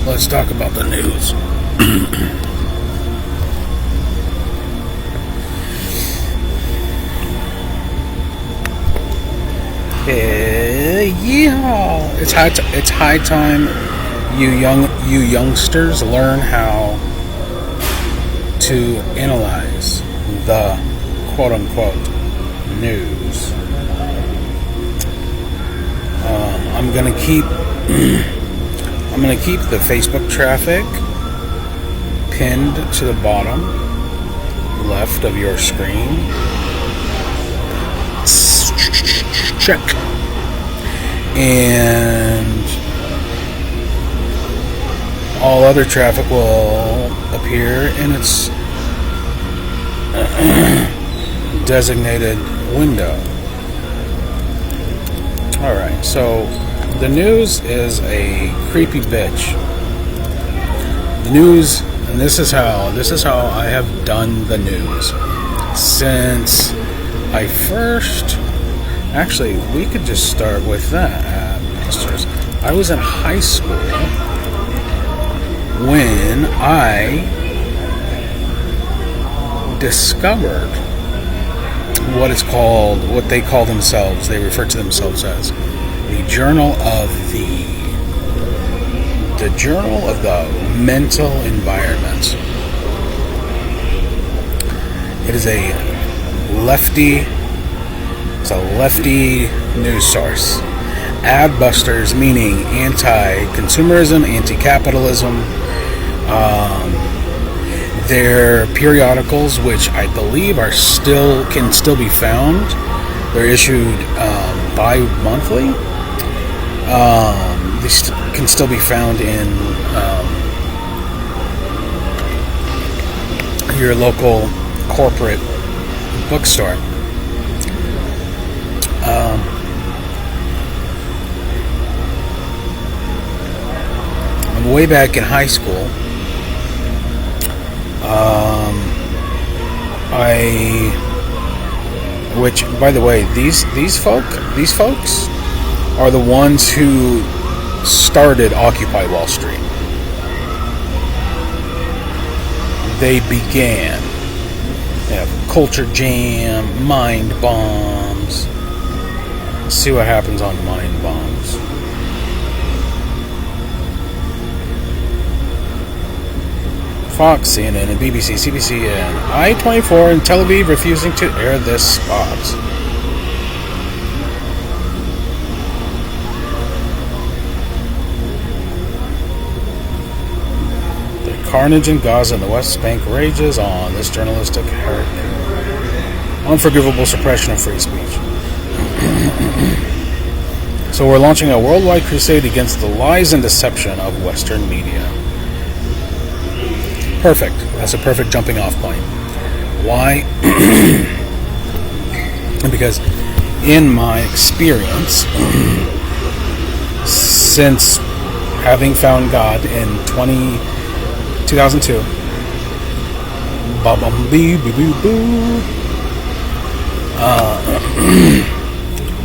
Let's talk about the news. Yeehaw! It's high time you youngsters learn how to analyze the quote unquote news. I'm gonna keep the Facebook traffic pinned to the bottom left of your screen. Check. And all other traffic will appear in its designated window. Alright, so the news is a creepy bitch. The news, and this is how I have done the news since I first. Actually, we could just start with that. I was in high school when I discovered what they refer to themselves as the Journal of the Mental Environment. It is a lefty news source. Adbusters, meaning anti-consumerism, anti-capitalism. Their periodicals, which I believe can still be found. They're issued bi-monthly. They can still be found in your local corporate bookstore. Way back in high school, which, by the way, these folks are the ones who started Occupy Wall Street. They began. They have Culture Jam, Mind Bombs. Let's see what happens on Mind Bombs. Fox, CNN, and BBC, CBC, and I-24 in Tel Aviv refusing to air this spot. The carnage in Gaza and the West Bank rages on. This journalistic unforgivable suppression of free speech. So we're launching a worldwide crusade against the lies and deception of Western media. Perfect. That's a perfect jumping off point. Why? Because in my experience, since having found God in 2002,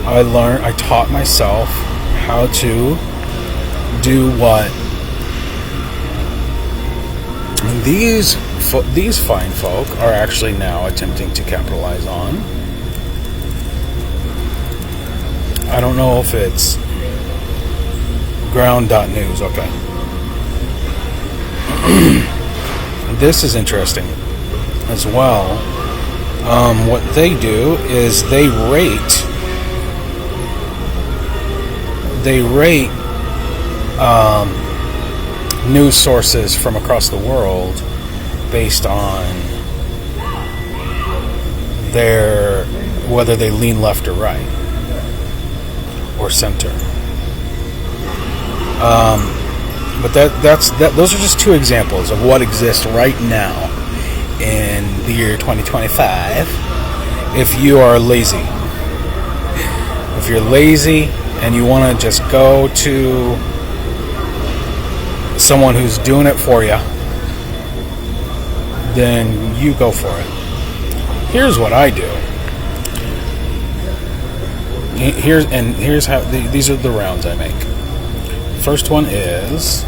I taught myself how to do what these fine folk are actually now attempting to capitalize on. I don't know if it's ground.news. Okay. This is interesting as well. What they do is they rate news sources from across the world based on whether they lean left or right or center. But those are just two examples of what exists right now in the year 2025. If you are lazy, if you're lazy and you want to just go to someone who's doing it for you, then you go for it. Here's what I do. Here's how these are the rounds I make. First one is,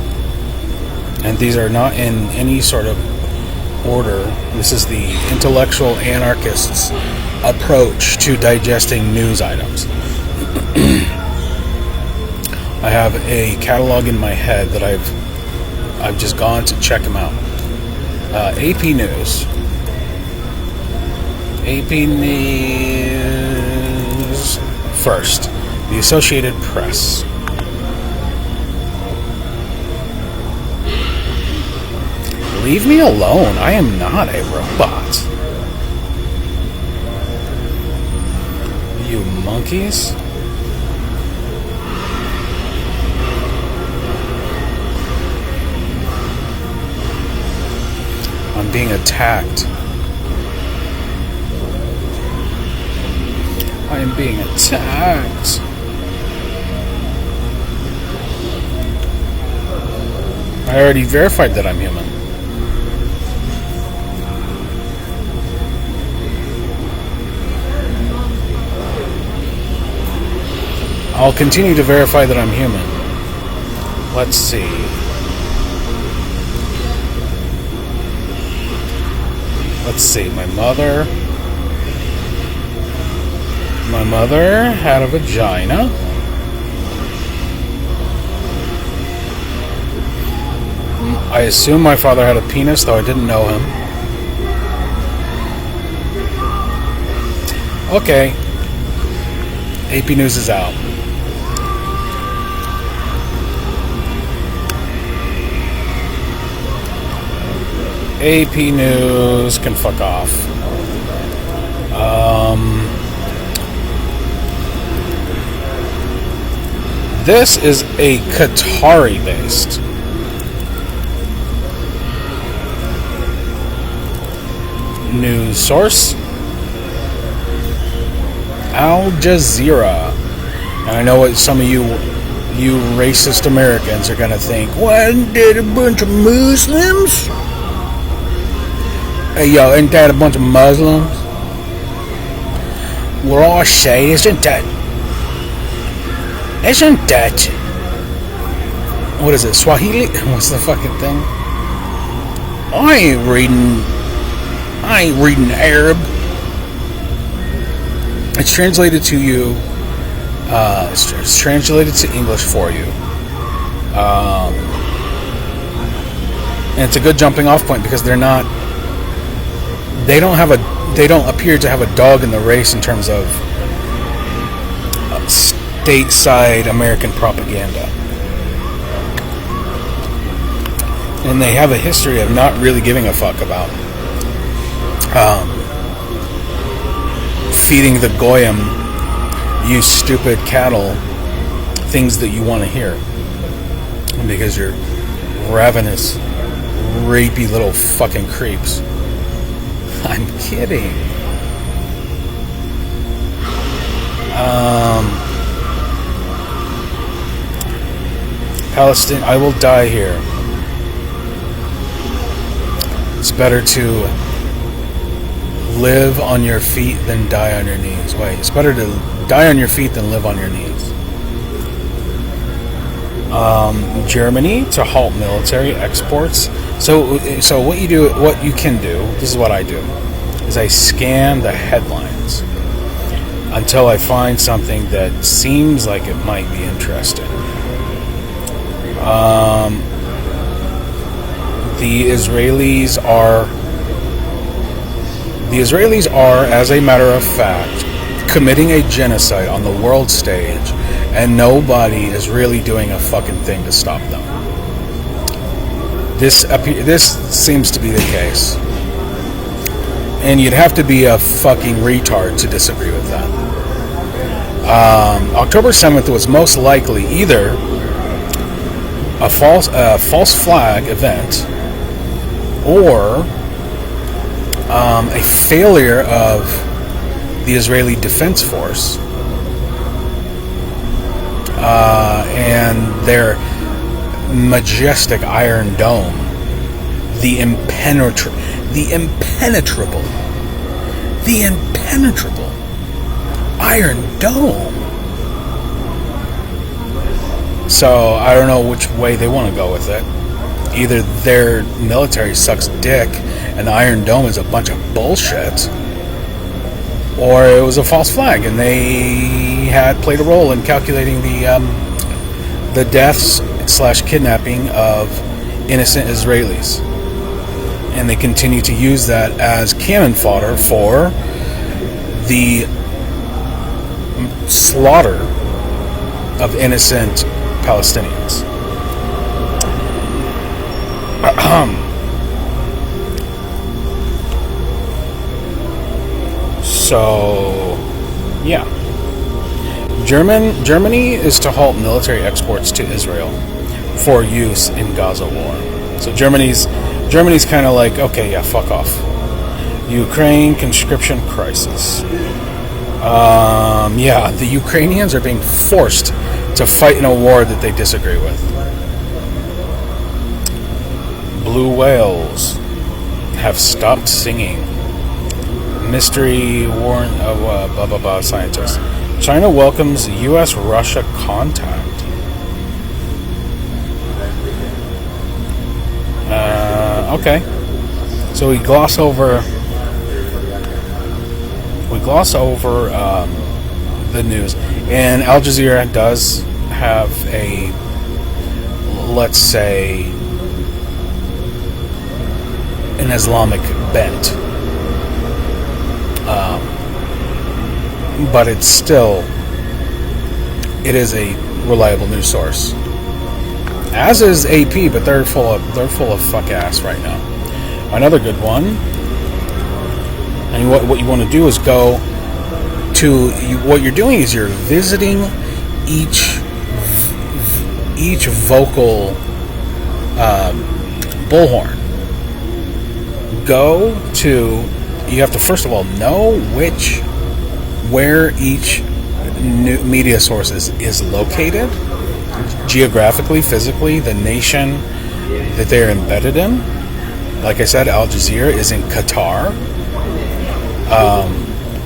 and these are not in any sort of order. This is the intellectual anarchist's approach to digesting news items. I have a catalog in my head that I've just gone to check them out. AP News. AP News first. The Associated Press. Leave me alone. I am not a robot. You monkeys. I'm being attacked. I am being attacked. I already verified that I'm human. I'll continue to verify that I'm human. Let's see. Let's see. My mother had a vagina. I assume my father had a penis, though I didn't know him. Okay. AP News is out. AP News can fuck off. This is a Qatari-based news source. Al Jazeera. And I know what some of you racist Americans are going to think. Wasn't that a bunch of Muslims? Hey, yo, ain't that a bunch of Muslims? We're all say, isn't that, what is it, Swahili? What's the fucking thing? I ain't reading Arab. It's translated to you, it's translated to English for you. And it's a good jumping off point because they don't appear to have a dog in the race in terms of stateside American propaganda. And they have a history of not really giving a fuck about feeding the goyim, you stupid cattle, things that you want to hear. Because you're ravenous, rapey little fucking creeps. I'm kidding. Palestine, I will die here. It's better to live on your feet than die on your knees. Wait, it's better to die on your feet than live on your knees. Germany to halt military exports. So what you can do, this is what I do, is I scan the headlines until I find something that seems like it might be interesting. The Israelis are, as a matter of fact, committing a genocide on the world stage, and nobody is really doing a fucking thing to stop them. This seems to be the case. And you'd have to be a fucking retard to disagree with that. October 7th was most likely either a false flag event or a failure of the Israeli Defense Force and their majestic Iron Dome, the impenetrable Iron Dome. So I don't know which way they want to go with it. Either their military sucks dick and the Iron Dome is a bunch of bullshit, or it was a false flag and they had played a role in calculating the deaths / kidnapping of innocent Israelis, and they continue to use that as cannon fodder for the slaughter of innocent Palestinians. So, yeah. Germany is to halt military exports to Israel for use in Gaza war. So Germany's kind of like, okay, yeah, fuck off. Ukraine conscription crisis. Yeah, the Ukrainians are being forced to fight in a war that they disagree with. Blue whales have stopped singing. Mystery warrant of blah blah blah scientists. China welcomes U.S.-Russia contact. Okay, so we gloss over the news, and Al Jazeera does have a, let's say, an Islamic bent, but it is a reliable news source. As is AP, but they're full of fuck ass right now. Another good one. And what you want to do is go to what you're doing is you're visiting each vocal bullhorn. You have to first of all know where each media source is located, geographically, physically, the nation that they're embedded in. Like I said, Al Jazeera is in Qatar.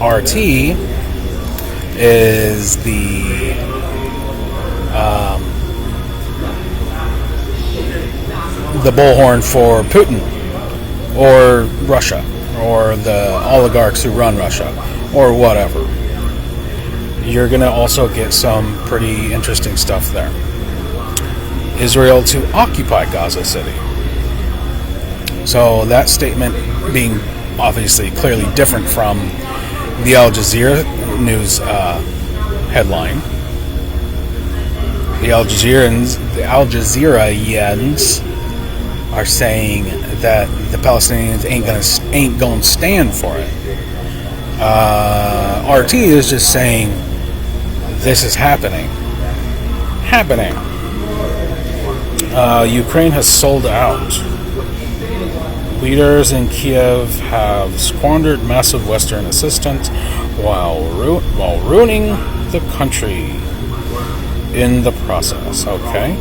RT is the bullhorn for Putin or Russia or the oligarchs who run Russia or whatever. You're going to also get some pretty interesting stuff there. Israel to occupy Gaza City. So that statement being obviously clearly different from the Al Jazeera news headline. The Al Jazeerans are saying that the Palestinians ain't gonna stand for it. RT is just saying this is happening. Ukraine has sold out. Leaders in Kiev have squandered massive Western assistance while ruining the country in the process. Okay.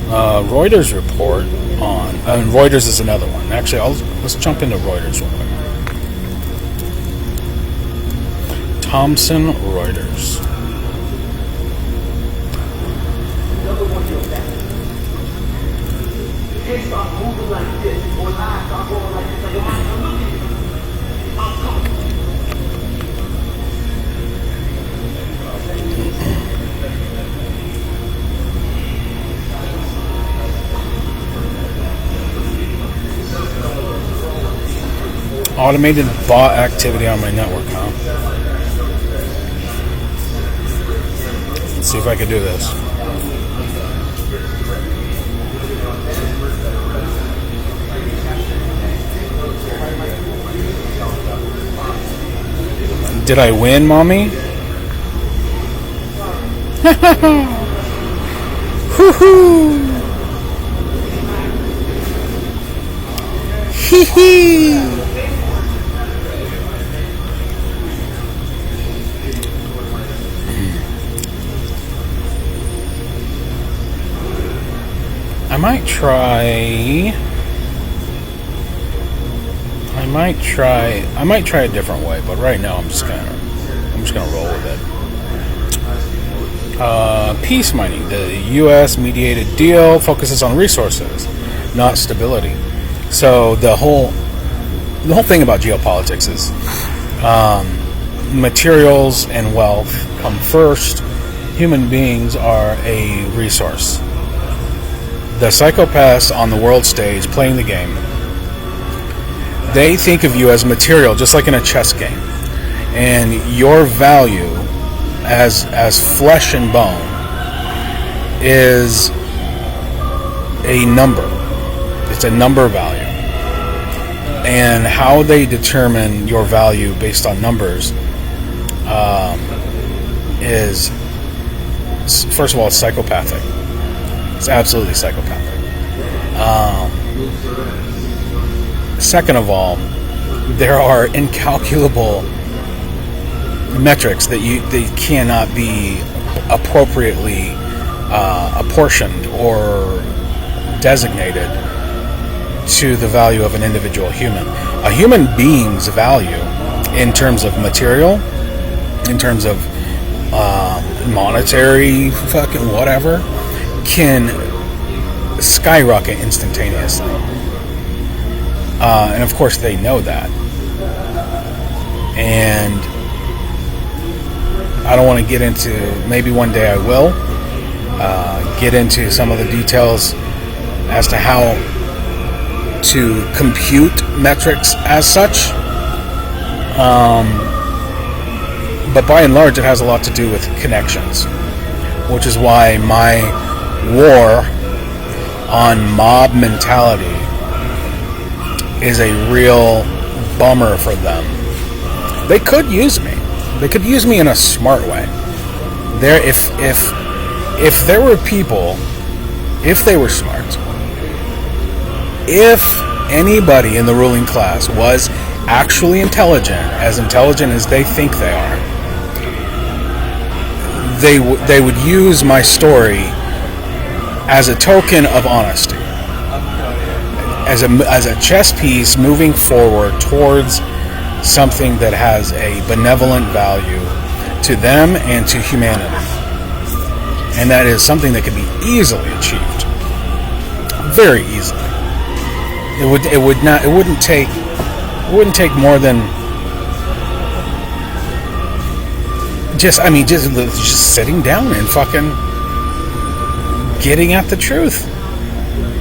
Reuters report on... and Reuters is another one. Actually, let's jump into Reuters real quick. Thomson Reuters. Automated bot activity on my network, huh? Let's see if I can do this. Did I win, mommy? Hoo-hoo! Hee-hee! I might try a different way, but right now I'm just gonna roll with it. peace mining. The U.S. mediated deal focuses on resources, not stability. So the whole thing about geopolitics is materials and wealth come first. Human beings are a resource. The psychopaths on the world stage playing the game, they think of you as material, just like in a chess game. And your value as flesh and bone is a number. It's a number value. And how they determine your value based on numbers is, first of all, it's psychopathic. It's absolutely psychopathic. Second of all, there are incalculable metrics that cannot be appropriately apportioned or designated to the value of an individual human. A human being's value in terms of material, in terms of monetary fucking whatever, can skyrocket instantaneously. And of course they know that. And I don't want to get into, maybe one day I will, get into some of the details as to how to compute metrics as such. But by and large, it has a lot to do with connections, which is why my war on mob mentality is a real bummer for them. They could use me. They could use me in a smart way. If there were people, if they were smart, if anybody in the ruling class was actually intelligent as they think they are, they would use my story as a token of honesty, as a chess piece moving forward towards something that has a benevolent value to them and to humanity, and that is something that can be easily achieved, very easily. It wouldn't take more than just sitting down and fucking getting at the truth.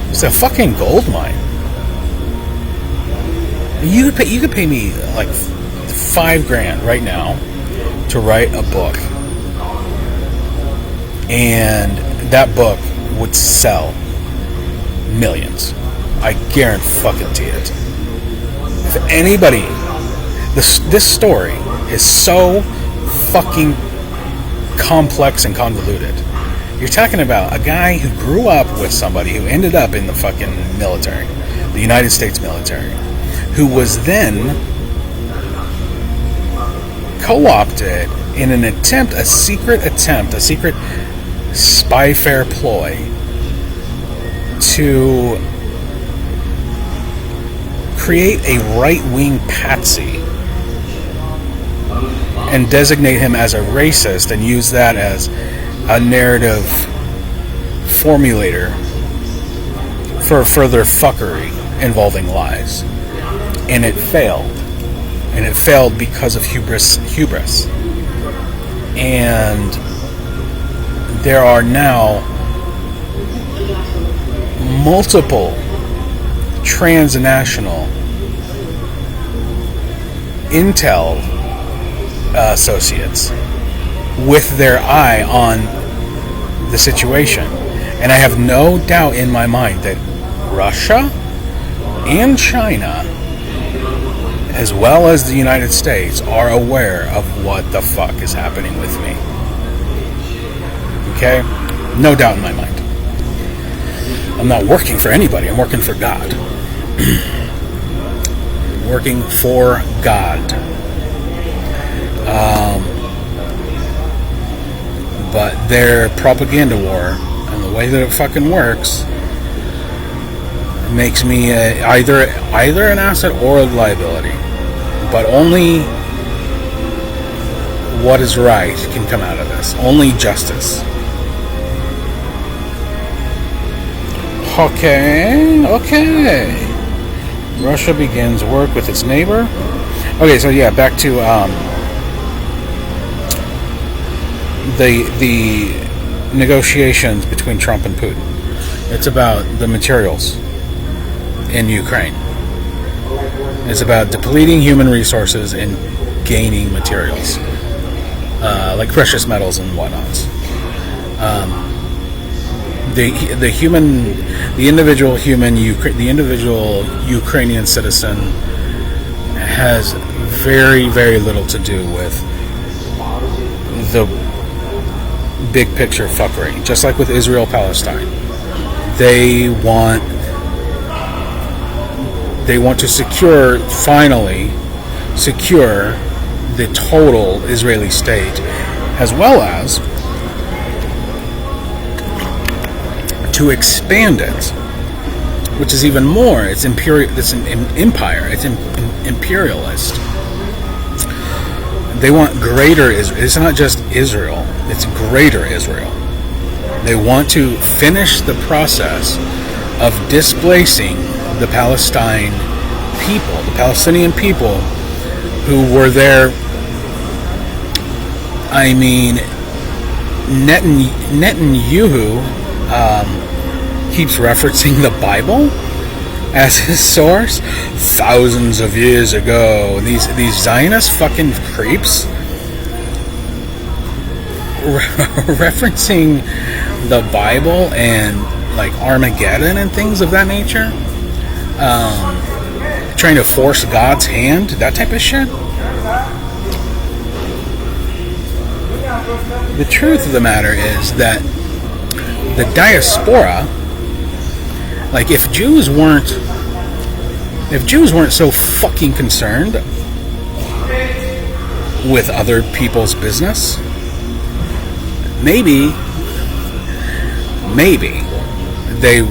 It's a fucking gold mine. You could pay me like $5,000 right now to write a book, and that book would sell millions. I guarantee it. If anybody, this story is so fucking complex and convoluted. You're talking about a guy who grew up with somebody who ended up in the fucking military, the United States military, who was then co-opted in a secret spy-fair ploy to create a right-wing patsy and designate him as a racist and use that as a narrative formulator for further fuckery involving lies. And it failed. And it failed because of hubris. And there are now multiple transnational intel associates with their eye on the situation. And I have no doubt in my mind that Russia and China, as well as the United States, are aware of what the fuck is happening with me. Okay? No doubt in my mind. I'm not working for anybody. I'm working for God. Working for God. But their propaganda war and the way that it fucking works makes me either an asset or a liability. But only what is right can come out of this. Only justice. Okay. Russia begins work with its neighbor. Okay, so yeah, back to the negotiations between Trump and Putin. It's about the materials in Ukraine. It's about depleting human resources and gaining materials, like precious metals and whatnots. The individual Ukrainian citizen has very, very little to do with the big picture fuckery. Just like with Israel-Palestine, they want to finally secure the total Israeli state, as well as to expand it, which is even more. It's an empire. It's imperialist. They want greater Israel. It's not just Israel. It's greater Israel. They want to finish the process of displacing the Palestinian people who were there. I mean, Netanyahu keeps referencing the Bible as his source thousands of years ago. These Zionist fucking creeps referencing the Bible and like Armageddon and things of that nature, trying to force God's hand, that type of shit. The truth of the matter is that the diaspora, like if Jews weren't so fucking concerned with other people's business, maybe they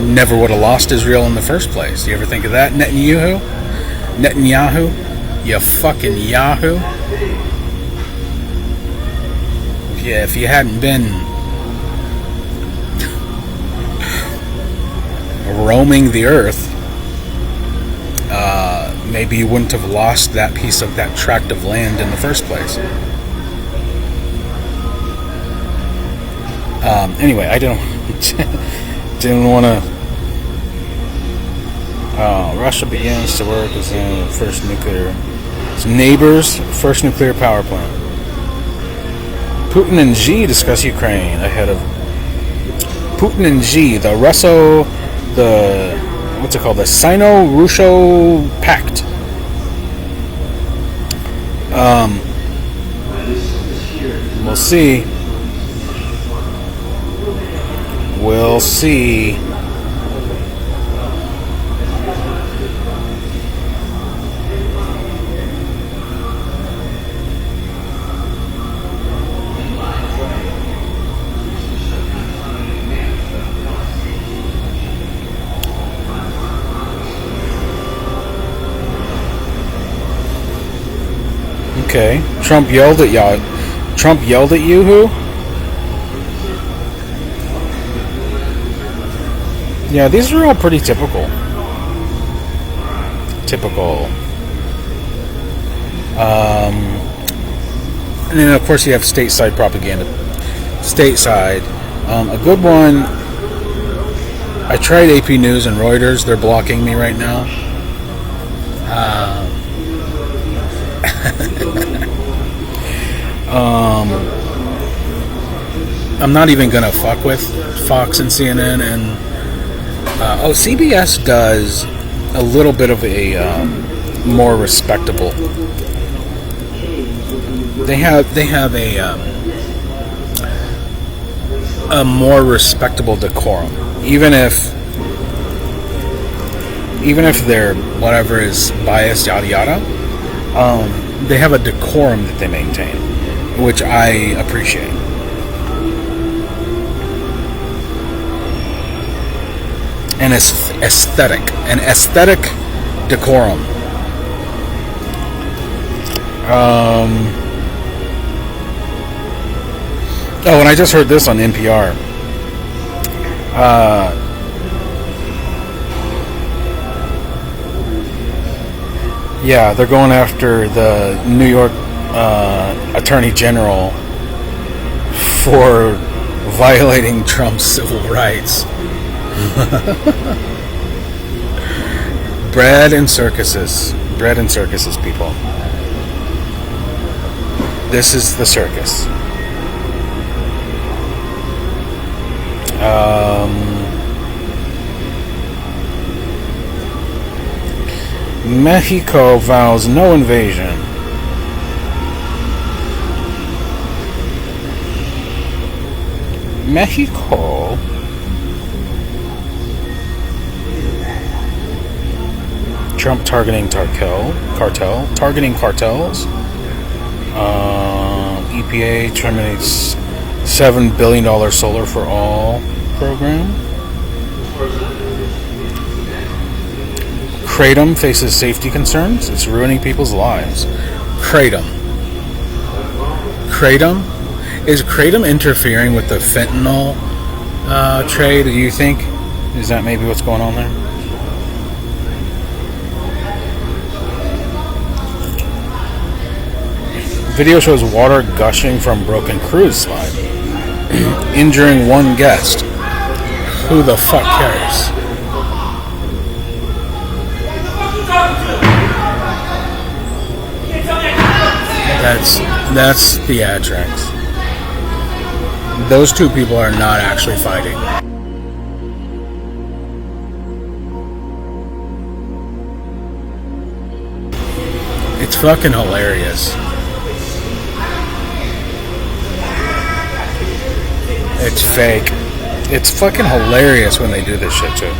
never would have lost Israel in the first place. You ever think of that, Netanyahu? You fucking Yahoo. Yeah, if you hadn't been roaming the earth, maybe you wouldn't have lost that piece of that tract of land in the first place. Anyway, I didn't want to. Russia begins to work as the first neighbor's first nuclear power plant. Putin and Xi discuss Ukraine ahead of Putin and Xi, the Sino-Russo Pact. We'll see. We'll see. Okay. Trump yelled at y'all. Trump yelled at you, who? Yeah, these are all pretty typical. And then, of course, you have stateside propaganda. Stateside. A good one, I tried AP News and Reuters. They're blocking me right now. I'm not even going to fuck with Fox and CNN and CBS does a little bit of a more respectable. They have a more respectable decorum, even if their whatever is biased, yada yada. They have a decorum that they maintain, which I appreciate. An aesthetic decorum. Oh, and I just heard this on NPR. Yeah, they're going after the New York Attorney General for violating Trump's civil rights. Bread and circuses. Bread and circuses, people. This is the circus. Mexico vows no invasion. Mexico Trump targeting cartels. EPA terminates $7 billion solar for all program. Kratom faces safety concerns. It's ruining people's lives. Kratom. Is Kratom interfering with the fentanyl trade? Do you think? Is that maybe what's going on there? Video shows water gushing from broken cruise slide, injuring one guest. Who the fuck cares? That's theatrics. Those two people are not actually fighting. It's fucking hilarious. It's fake. It's fucking hilarious when they do this shit too.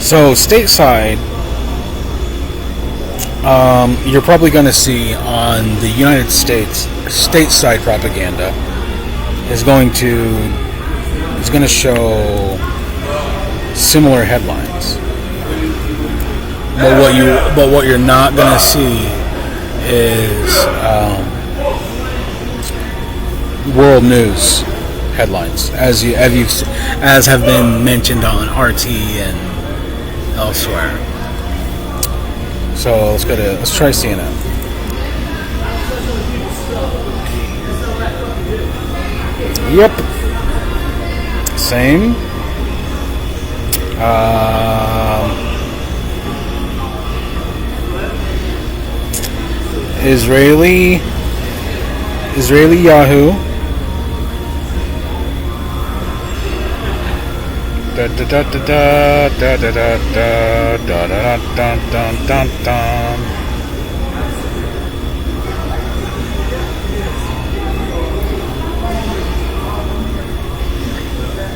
So stateside, you're probably going to see on the United States stateside propaganda is going to show similar headlines. But what you're not going to see is world news headlines, as have been mentioned on RT and elsewhere. So let's try CNN. Yep. Same. Israeli Yahoo. Da da da da da da da da da da da da da.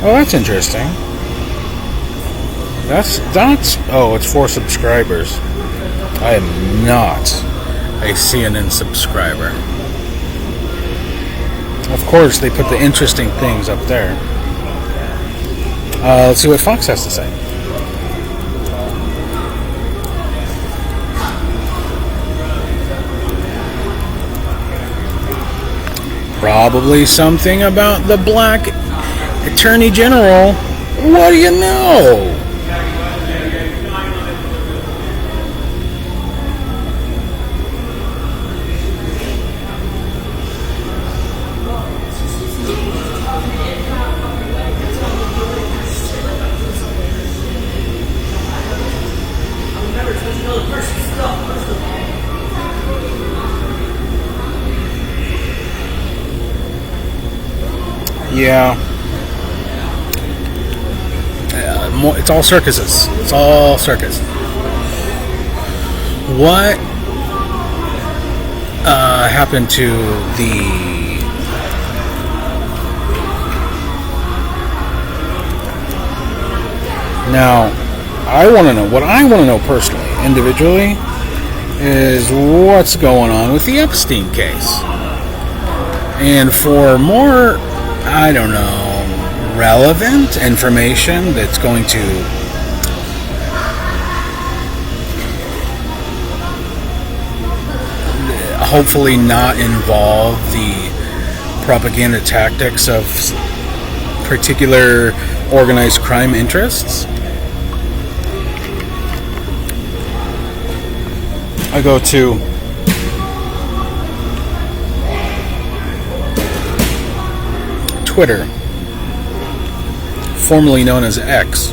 Oh, that's interesting. That's it's for subscribers. I am not a CNN subscriber. Of course, they put the interesting things up there. Let's see what Fox has to say. Probably something about the black attorney general. What do you know? Yeah. It's all circuses. It's all circus. What happened to the Now, I want to know, what I want to know personally, individually, is what's going on with the Epstein case. And for more, I don't know, relevant information that's going to hopefully not involve the propaganda tactics of particular organized crime interests, I go to Twitter, formerly known as X.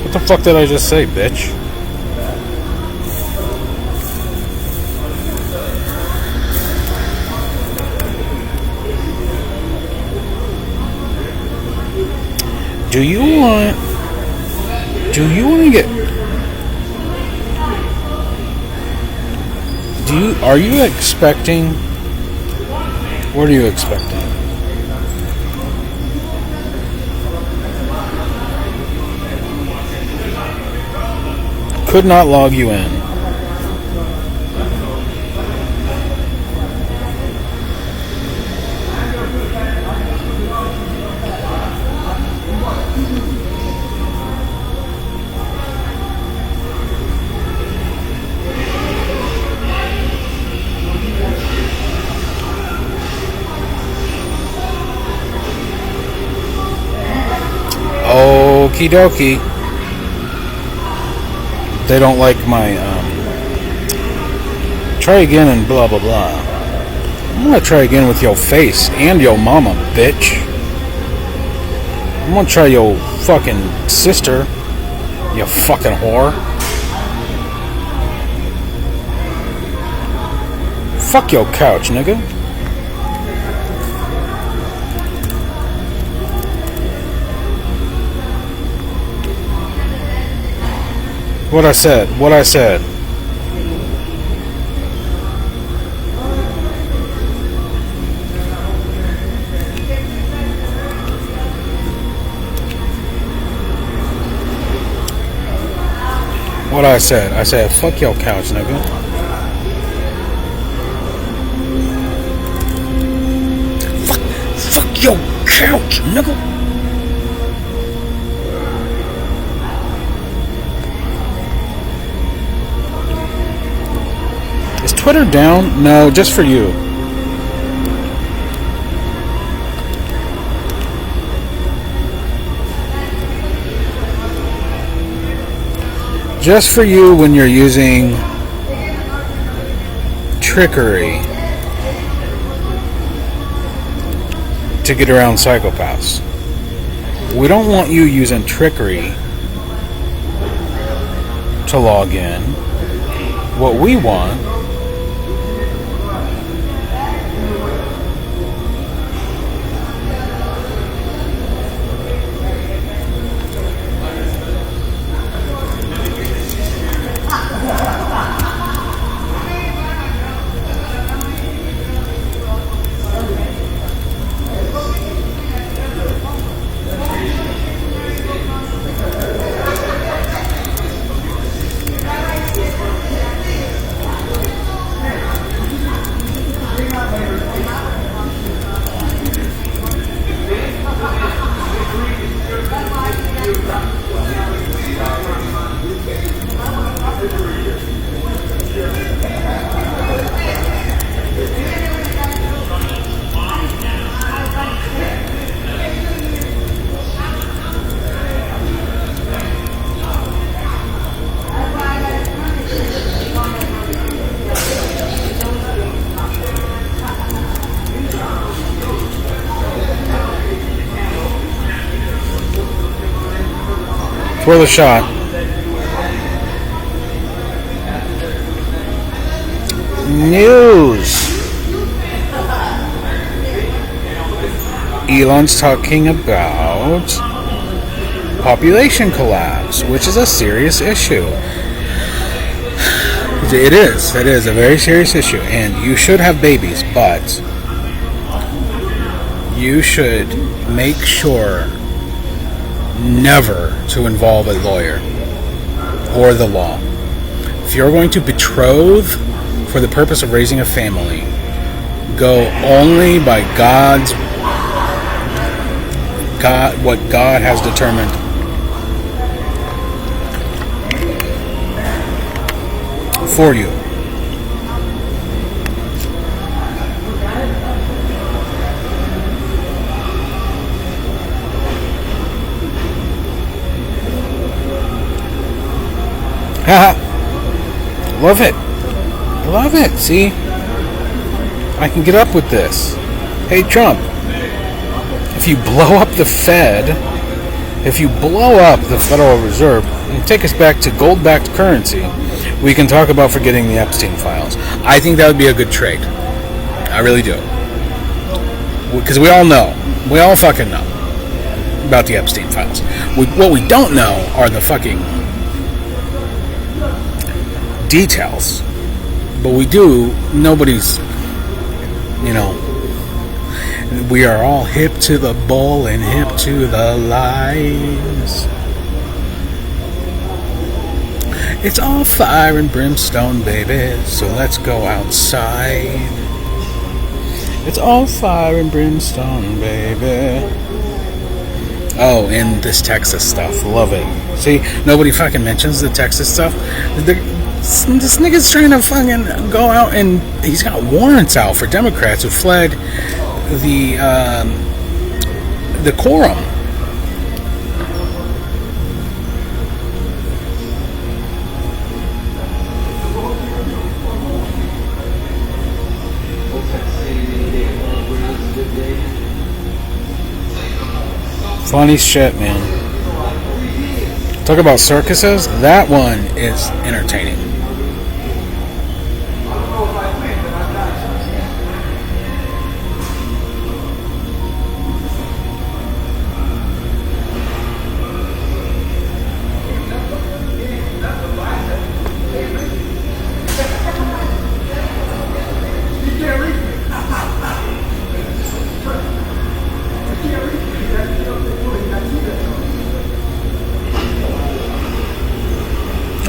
What the fuck did I just say, bitch? Do you want to get... Are you expecting... What are you expecting? Could not log you in. Okie dokie. They don't like my try again and blah blah blah. I'm gonna try again with your face and your mama, bitch. I'm gonna try your fucking sister, you fucking whore. Fuck your couch, nigga. What I said. What I said. I said, fuck your couch, nigga. Fuck your couch, nigga. Twitter down? No, just for you. Just for you when you're using trickery to get around psychopaths. We don't want you using trickery to log in. What we want worth a shot. News. Elon's talking about population collapse, which is a serious issue. It is a very serious issue, and you should have babies, but you should make sure never to involve a lawyer or the law. If you're going to betroth for the purpose of raising a family, go only by what God has determined. For you. Love it. Love it. See? I can get up with this. Hey, Trump. If you blow up the Fed, if you blow up the Federal Reserve and take us back to gold-backed currency, we can talk about forgetting the Epstein files. I think that would be a good trade. I really do. Because we all know. We all fucking know about the Epstein files. What we don't know are the fucking details. But we do. Nobody's, we are all hip to the bull and hip to the lies. It's all fire and brimstone, baby, so let's go outside. It's all fire and brimstone, baby. Oh, and this Texas stuff. Love it. See, nobody fucking mentions the Texas stuff. This nigga's trying to fucking go out and he's got warrants out for Democrats who fled the quorum. Funny shit, man. Talk about circuses. That one is entertaining.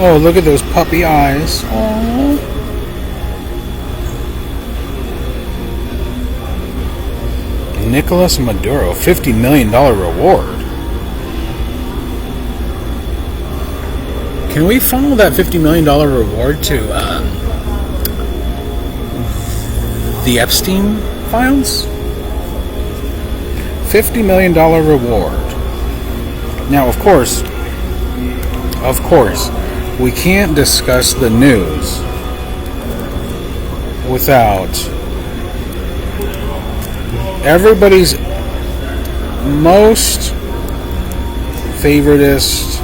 Oh, look at those puppy eyes. Aww. Nicolas Maduro, $50 million reward. Can we funnel that $50 million reward to the Epstein files? $50 million reward. Now, of course, we can't discuss the news without everybody's most favoritist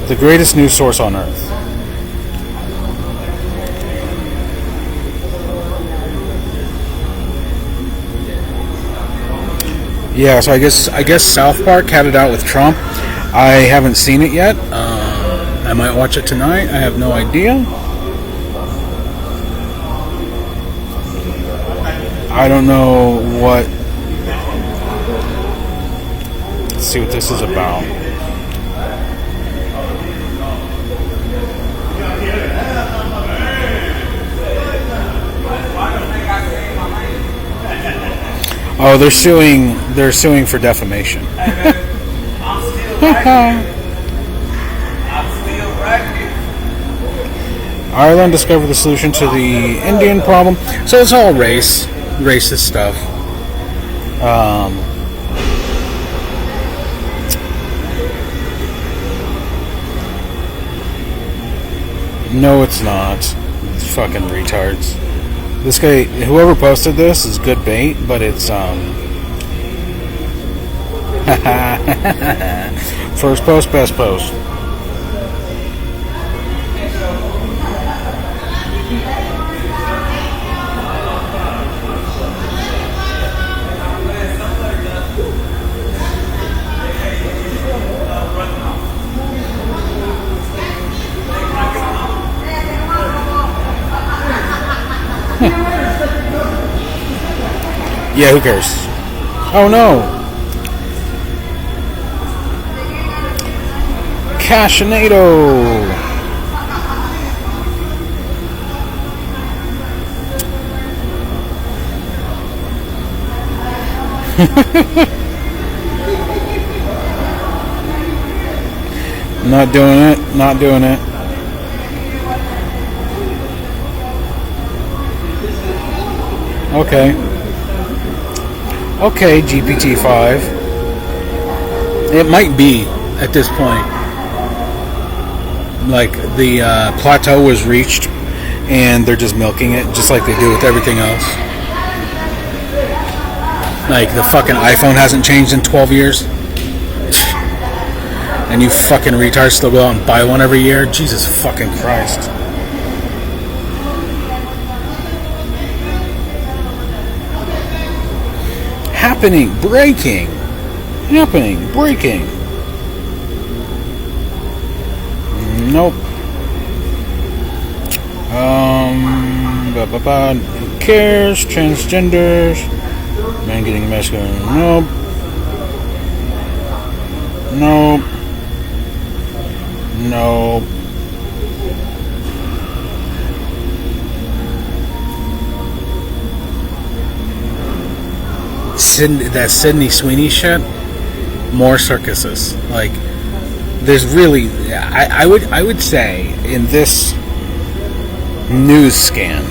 the greatest news source on earth. Yeah, so I guess South Park had it out with Trump. I haven't seen it yet. I might watch it tonight. I have no idea. I don't know what. Let's see what this is about. Oh, they're suing for defamation. I'm still right. Ireland discovered the solution to the Indian problem. So it's all racist stuff. No, it's not. It's fucking retards. This guy, whoever posted this, is good bait, but it's first post, best post. Yeah, who cares? Oh no! Cashinado! Not doing it, not doing it. Okay. Okay, GPT-5. It might be at this point. Like the plateau was reached and they're just milking it just like they do with everything else. Like the fucking iPhone hasn't changed in 12 years. And you fucking retards still go out and buy one every year? Jesus fucking Christ. Happening, breaking. Nope. Who cares? Transgenders. Man getting masculine. Nope. That Sydney Sweeney shit, more circuses. Like, there's really, I would say in this news scan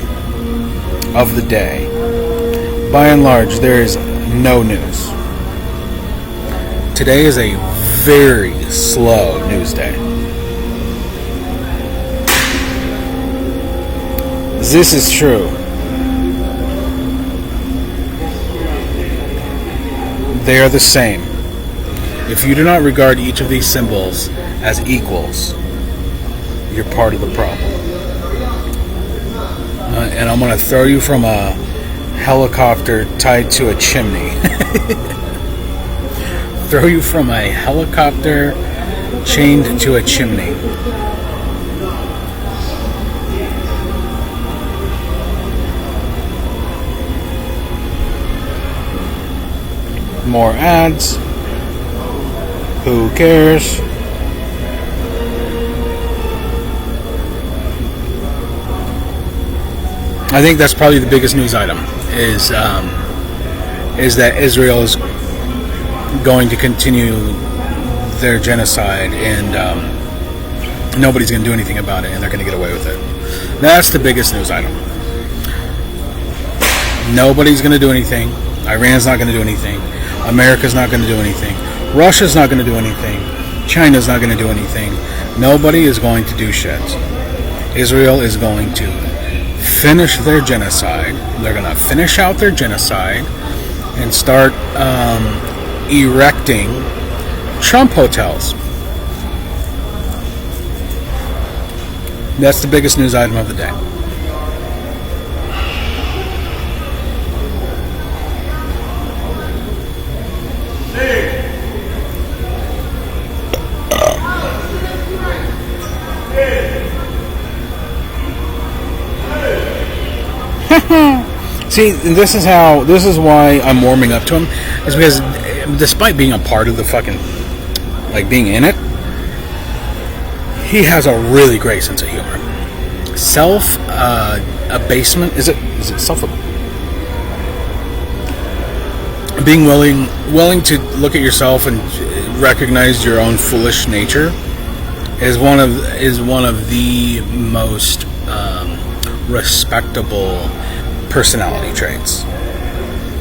of the day, by and large, there is no news. Today is a very slow news day. This is true. They are the same. If you do not regard each of these symbols as equals, you're part of the problem. And I'm going to throw you from a helicopter tied to a chimney. Throw you from a helicopter chained to a chimney. More ads. Who cares? I think that's probably the biggest news item is that Israel is going to continue their genocide and nobody's going to do anything about it and they're going to get away with it. That's the biggest news item. Nobody's going to do anything. Iran's not going to do anything. America's not going to do anything. Russia's not going to do anything. China's not going to do anything. Nobody is going to do shit. Israel is going to finish their genocide. They're going to finish out their genocide and start erecting Trump hotels. That's the biggest news item of the day. See, this is why I'm warming up to him, is because despite being a part of the fucking, like being in it, he has a really great sense of humor. Self-abasement, is it self? Being willing to look at yourself and recognize your own foolish nature is one of the most respectable personality traits.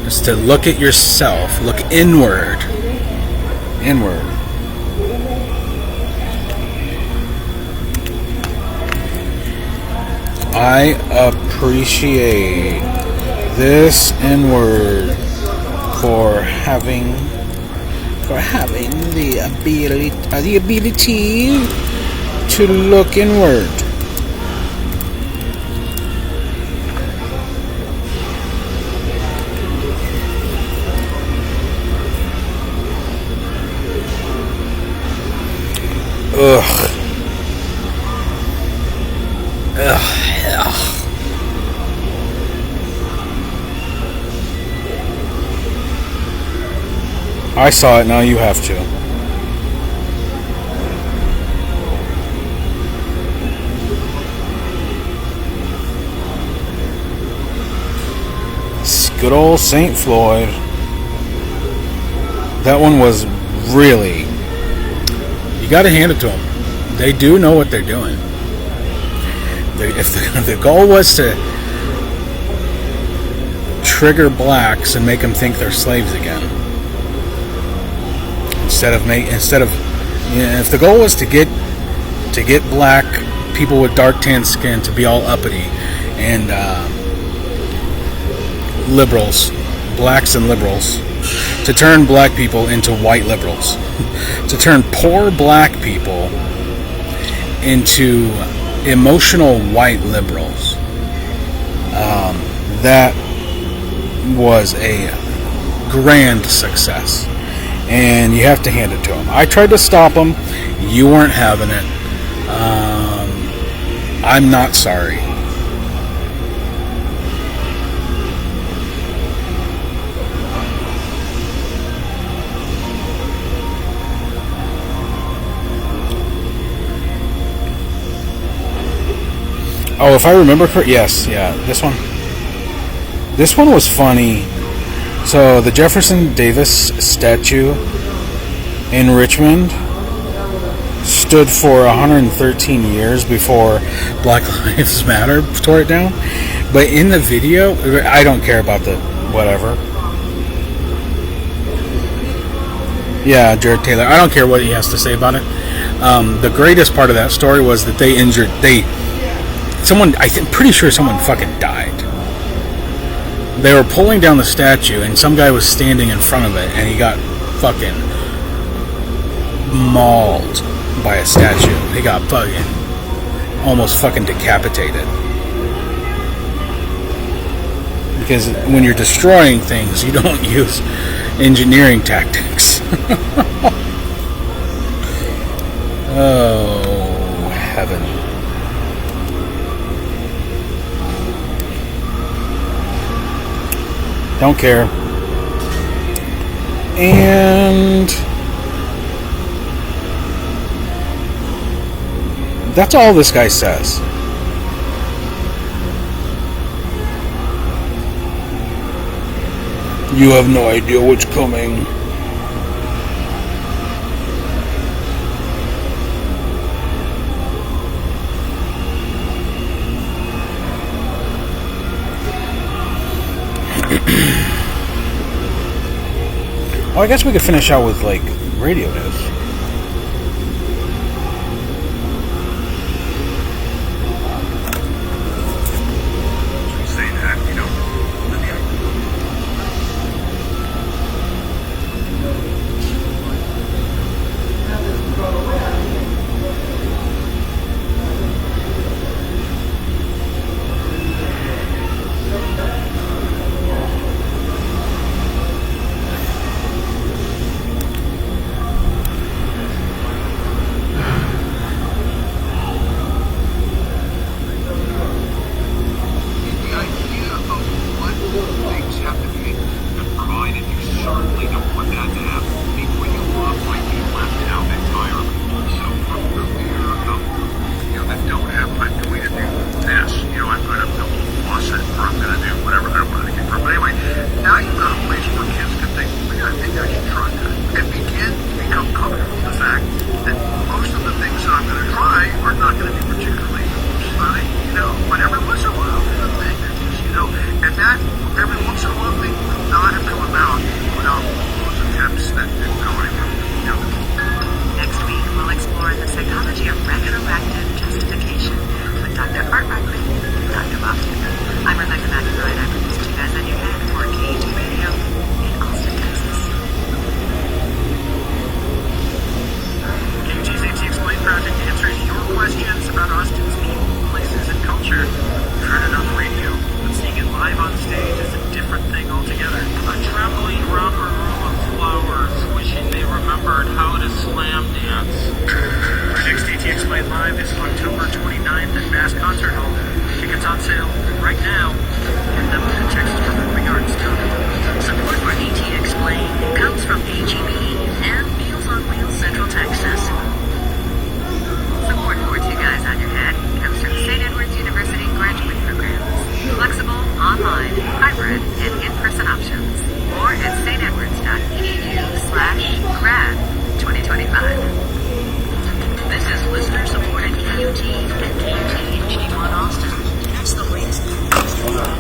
Is to look at yourself, look inward. I appreciate this N-word for having the ability to look inward. Ugh. I saw it, now you have to. Good old St. Floyd. That one was really... You gotta hand it to them. They do know what they're doing. If the goal was to trigger blacks and make them think they're slaves again, if the goal was to get black people with dark tan skin to be all uppity and liberals, blacks and liberals, to turn black people into white liberals, to turn poor black people into emotional white liberals. That was a grand success, and you have to hand it to them. I tried to stop them. You weren't having it. I'm not sorry. Oh, if I remember correctly, yes, yeah, this one was funny. So the Jefferson Davis statue in Richmond stood for 113 years before Black Lives Matter tore it down. But in the video, I don't care about the whatever. Yeah, Jared Taylor. I don't care what he has to say about it. The greatest part of that story was that I'm pretty sure someone fucking died. They were pulling down the statue, and some guy was standing in front of it, and he got fucking mauled by a statue. He got almost fucking decapitated. Because when you're destroying things, you don't use engineering tactics. Oh, heaven. Don't care. And that's all this guy says. You have no idea what's coming. Oh, I guess we could finish out with, like, radio news. Say that, you know.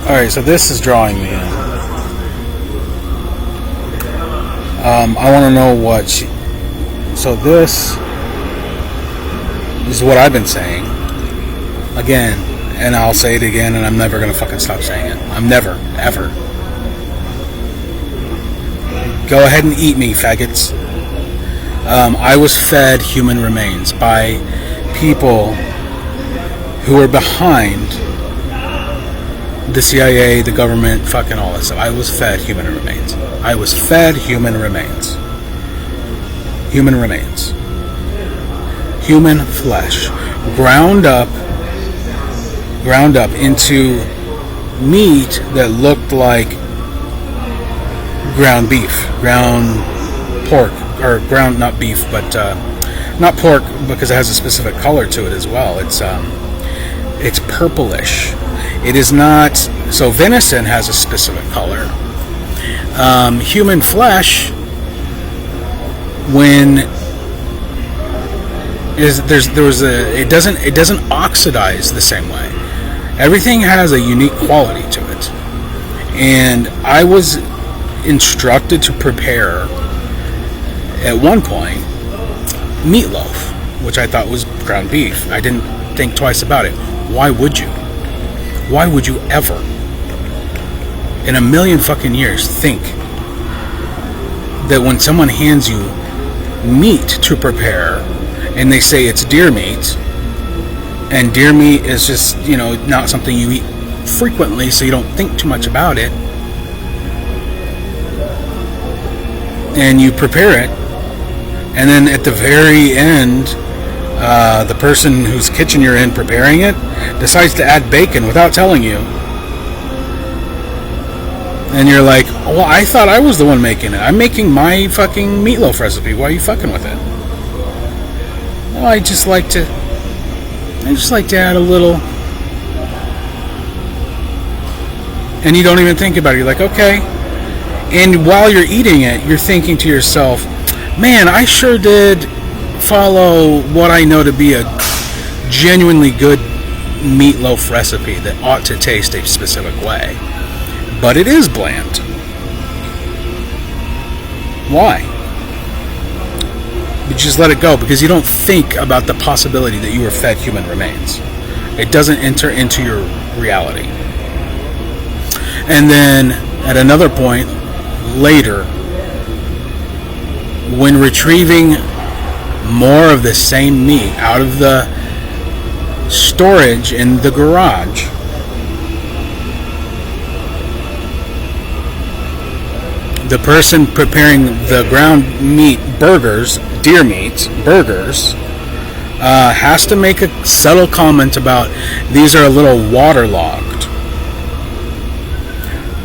Alright, so this is drawing me in. I want to know what she... So this is what I've been saying. Again, and I'll say it again, and I'm never going to fucking stop saying it. I'm never, ever. Go ahead and eat me, faggots. I was fed human remains by people who are behind the CIA, the government, fucking all that stuff. I was fed human remains. I was fed human remains. Human remains. Human flesh. Ground up into meat that looked like ground beef, ground pork, or ground, not beef, but not pork, because it has a specific color to it as well. It's purplish. It is not. So venison has a specific color. Human flesh, it doesn't oxidize the same way. Everything has a unique quality to it, and I was instructed to prepare at one point meatloaf, which I thought was ground beef. I didn't think twice about it. Why would you? Why would you ever, in a million fucking years, think that when someone hands you meat to prepare and they say it's deer meat, and deer meat is just, not something you eat frequently, so you don't think too much about it, and you prepare it, and then at the very end, the person whose kitchen you're in preparing it decides to add bacon without telling you. And you're like, well, I thought I was the one making it. I'm making my fucking meatloaf recipe. Why are you fucking with it? Well, I just like to add a little. And you don't even think about it. You're like, okay. And while you're eating it, you're thinking to yourself, man, I sure did follow what I know to be a genuinely good meatloaf recipe that ought to taste a specific way. But it is bland. Why? You just let it go because you don't think about the possibility that you were fed human remains. It doesn't enter into your reality. And then at another point later, when retrieving more of the same meat out of the storage in the garage, the person preparing the ground meat burgers, deer meat burgers, has to make a subtle comment about these are a little waterlogged.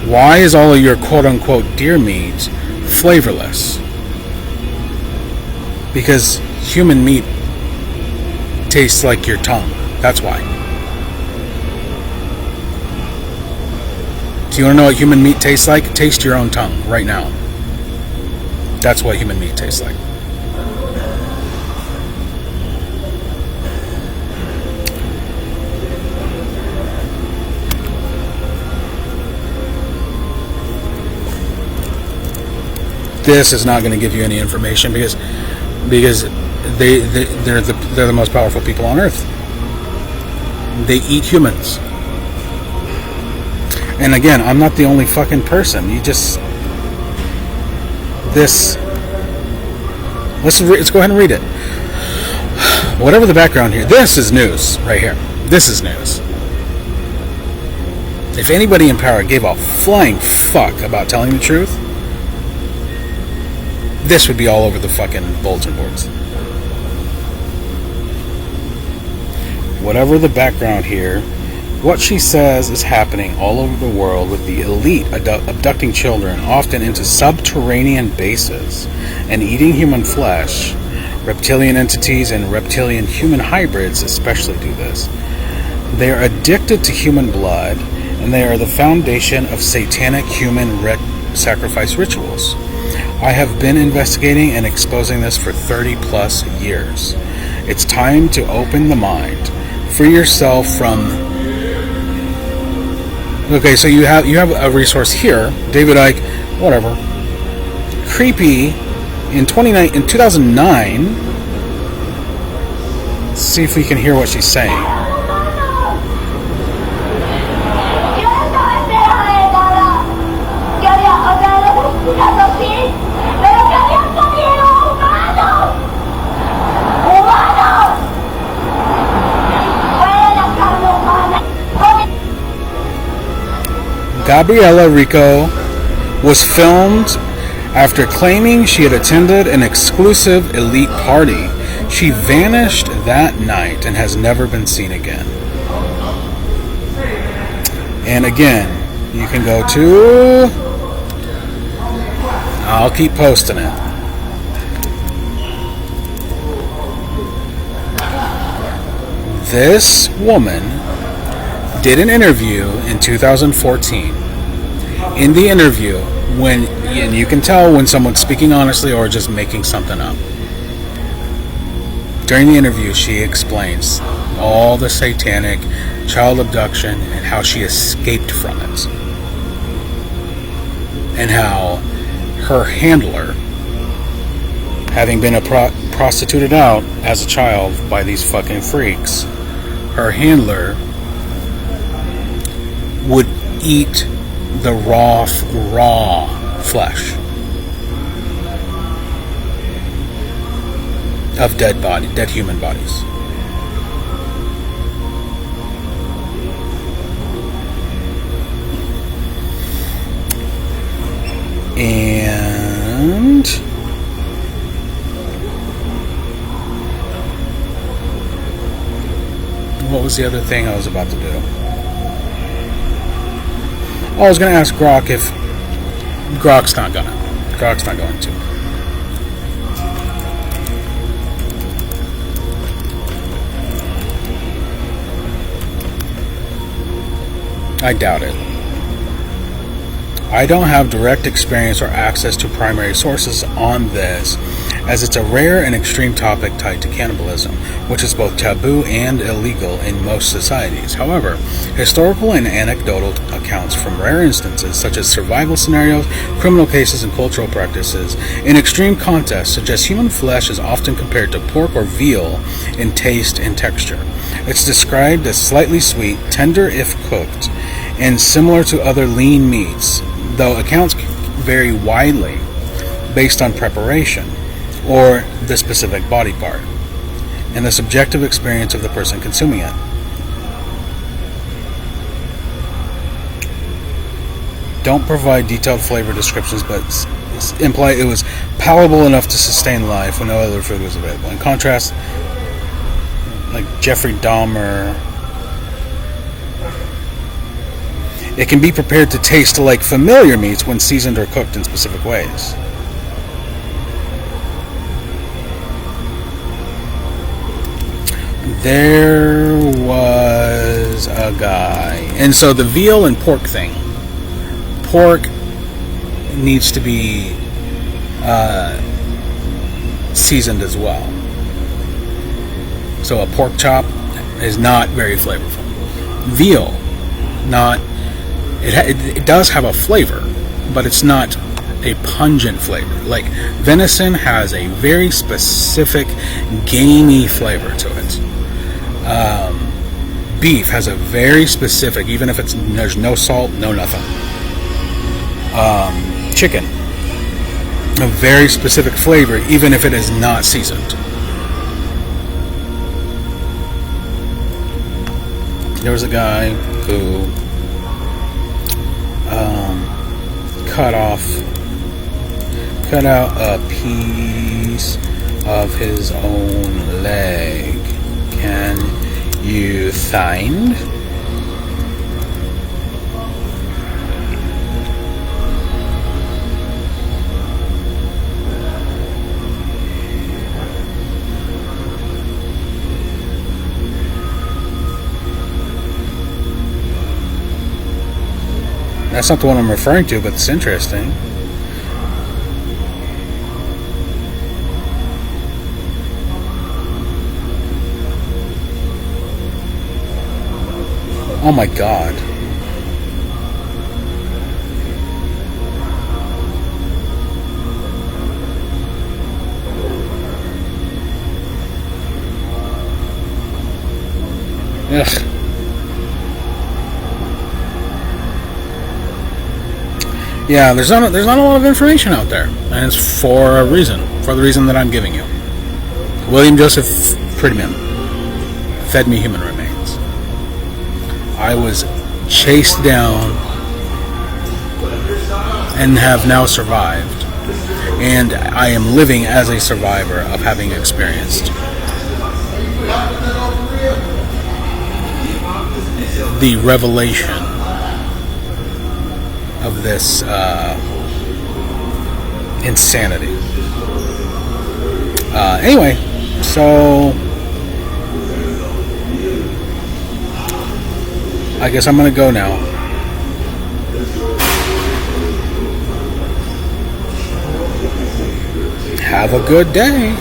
Why is all of your quote-unquote deer meat flavorless? Because human meat tastes like your tongue. That's why. Do you want to know what human meat tastes like? Taste your own tongue right now. That's what human meat tastes like. This is not going to give you any information because they're the most powerful people on earth. They eat humans. And again, I'm not the only fucking person. Let's go ahead and read it. Whatever the background here, this is news right here. This is news. If anybody in power gave a flying fuck about telling the truth, this would be all over the fucking bulletin boards. Whatever the background here, what she says is happening all over the world with the elite abducting children, often into subterranean bases, and eating human flesh. Reptilian entities and reptilian-human hybrids especially do this. They are addicted to human blood, and they are the foundation of satanic human sacrifice rituals. I have been investigating and exposing this for 30 plus years. It's time to open the mind. Free yourself from Okay, so you have a resource here, David Icke, whatever. Creepy in 2009. Let's see if we can hear what she's saying. Gabriela Rico was filmed after claiming she had attended an exclusive elite party. She vanished that night and has never been seen again. And again, you can go to... I'll keep posting it. This woman did an interview in 2014. In the interview, and you can tell when someone's speaking honestly or just making something up. During the interview, she explains all the satanic child abduction and how she escaped from it. And how her handler, having been prostituted out as a child by these fucking freaks, her handler would eat the raw flesh of dead human bodies. And what was the other thing I was about to do? I was going to ask Grok if Grok's not going to. I doubt it. I don't have direct experience or access to primary sources on this, as it's a rare and extreme topic tied to cannibalism, which is both taboo and illegal in most societies. However, historical and anecdotal accounts from rare instances, such as survival scenarios, criminal cases, and cultural practices, in extreme contests suggest human flesh is often compared to pork or veal in taste and texture. It's described as slightly sweet, tender if cooked, and similar to other lean meats, though accounts vary widely based on preparation or the specific body part and the subjective experience of the person consuming it. Don't provide detailed flavor descriptions, but imply it was palatable enough to sustain life when no other food was available. In contrast, like Jeffrey Dahmer, it can be prepared to taste like familiar meats when seasoned or cooked in specific ways. There was a guy, and so the veal and pork thing. Pork needs to be seasoned as well. So a pork chop is not very flavorful. Veal, not. It does have a flavor, but it's not a pungent flavor. Like venison has a very specific gamey flavor to it. Beef has a very specific, even if there's no salt, no nothing. Chicken, a very specific flavor, even if it is not seasoned. There was a guy who cut out a piece of his own leg. Can you find? That's not the one I'm referring to, but it's interesting. Oh my god. Ugh. Yeah, there's not a lot of information out there, and it's for a reason, for the reason that I'm giving you. William Joseph Prettyman fed me human remains. I was chased down and have now survived, and I am living as a survivor of having experienced the revelation of this insanity. Anyway, so I guess I'm gonna go now. Have a good day.